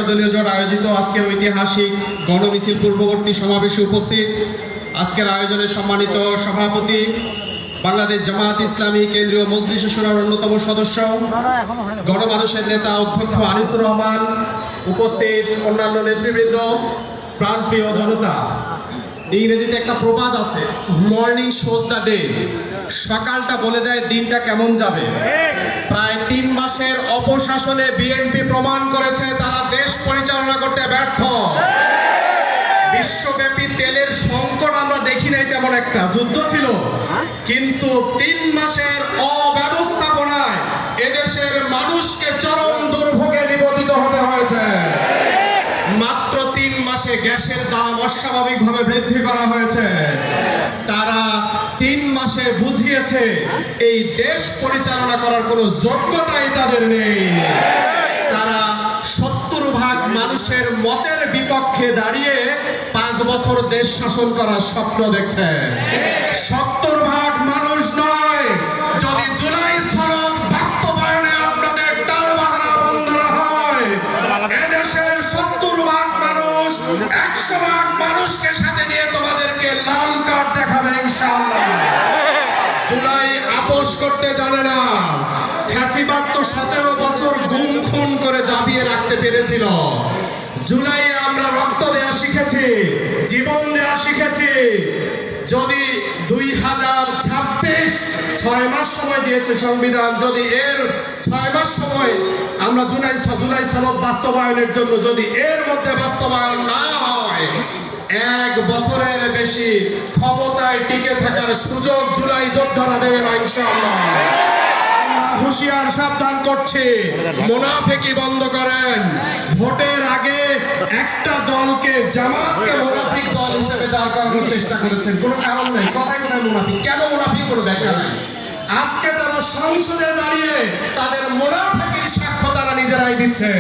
দলীয় জোট আয়োজিত আজকের ঐতিহাসিক গণমিছিল পূর্ববর্তী সমাবেশে উপস্থিত আজকের আয়োজনের সম্মানিত সভাপতি, বাংলাদেশ জামায়াত ইসলামী কেন্দ্রীয় মজলিস শুরার অন্যতম সদস্য, গণমানুষের নেতা অধ্যক্ষ আনিসুর রহমান, উপস্থিত অন্যান্য নেতৃবৃন্দ, প্রাণপ্রিয় জনতা। ইংরেজিতে একটা প্রবাদ আছে, মর্নিং শোজ দ্য ডে। সকালটা বলে দেয় দিনটা কেমন যাবে। প্রায় 3 মাসের অপশাসনে বিএনপি প্রমাণ করেছে তারা দেশ পরিচালনা করতে ব্যর্থ। বিশ্বব্যাপী তেলের সংকট আমরা দেখি নাই, তেমন একটা যুদ্ধ ছিল, কিন্তু 3 মাসের অব্যবস্থাপনায় এদেশের মানুষকে চরম দুর্ভোগে নিবেদিত হতে হয়েছে। মাত্র 3 মাসে গ্যাসের দাম অস্বাভাবিকভাবে বৃদ্ধি করা হয়েছে। তারা 3 মাসে বুঝিয়েছে এই দেশ পরিচালনা করার কোনো যোগ্যতাই তাদের নেই। তারা 70% মানুষের মতের বিপক্ষে দাঁড়িয়ে 5 বছর দেশ শাসন করার স্বপ্ন দেখছে। 70% মানুষ নয়, যদি জুলাই সনদ বাস্তবায়নে আপনাদের টালবাহানা বন্ধ না হয়, এদেশের 70% মানুষ 100% মানুষকে সাথে নিয়ে তোমাদেরকে লাল কার্ড দেখাবে ইনশাআল্লাহ। জুলাই আপোষ করতে জানে না। ফ্যাসিবাদ তো 17 বছর গুম খুন করে দাবিয়ে রাখতে পেরেছিল। জুলাই আমরা রক্ত দেওয়া শিখেছি, জীবন দেওয়া শিখেছি। যদি 2026 6 মাস সময় দিয়েছে সংবিধান, যদি এর 6 মাস সময় আমরা জুলাই সনদ বাস্তবায়নের জন্য যদি এর মধ্যে বাস্তবায়ন না হয়, 1 বছরের বেশি ক্ষমতায় টিকে থাকার সুযোগ জুলাই যোদ্ধারা দেবে না ইনশাআল্লাহ। হুঁশিয়ার সাবধান করছে, মুনাফিকি বন্ধ করেন। ভোটের আগে একটা দলকে, জামাতকে মুনাফিক দল হিসেবে দাঁড় করানোর চেষ্টা করেছেন, কোনো কারণ নেই। কথায় কথায় মুনাফিক, কেন মুনাফিক কোনো ব্যাখ্যা নাই। আজকে তারা সংসদে দাঁড়িয়ে তাদের মুনাফিকির সাক্ষ্য তারা নিজেরাই দিচ্ছে।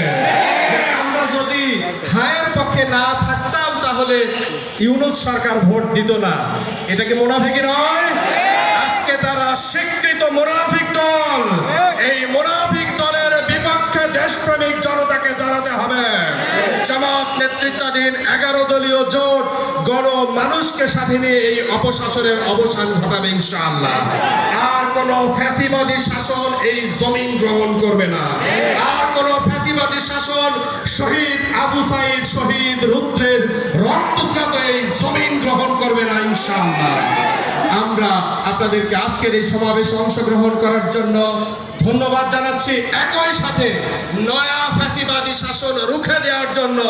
আমরা যদি হায়ের পক্ষে না থাকতাম তাহলে ইউনূস সরকার ভোট দিত না। এটা কি মুনাফিকি নয়? আজকে তারা স্বীকৃত মুনাফিক দল। এই মুনাফিক দলের বিপক্ষে দেশপ্রেমিক জনতাকে দাঁড়াতে হবে। জামাত নেতৃত্বাধীন 11 দলীয় জোট মানুষকে সাথে নিয়ে এই অপশাসনের অবসান ঘটাবে ইনশাআল্লাহ। আর কোন ফ্যাসিবাদী শাসন এই জমিন গ্রহণ করবে না। আর কোন ফ্যাসিবাদী শাসন শহীদ আবু সাইদ, শহীদ রুদ্রের রক্তস্নাত এই জমিন গ্রহণ করবে না ইনশাআল্লাহ। আমরা আপনাদেরকে আজকের এই সমাবেশে অংশগ্রহণ করার জন্য ধন্যবাদ জানাচ্ছি। একই সাথে নয়া ফ্যাসিবাদী শাসন রুখে দেওয়ার জন্য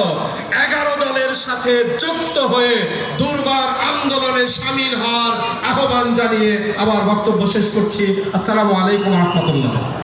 11 দলের সাথে যুক্ত হয়ে দুর্বার আন্দোলনে শামিল হওয়ার আহ্বান জানিয়ে আমার বক্তব্য শেষ করছি। আসসালামু আলাইকুম ওয়া রাহমাতুল্লাহ।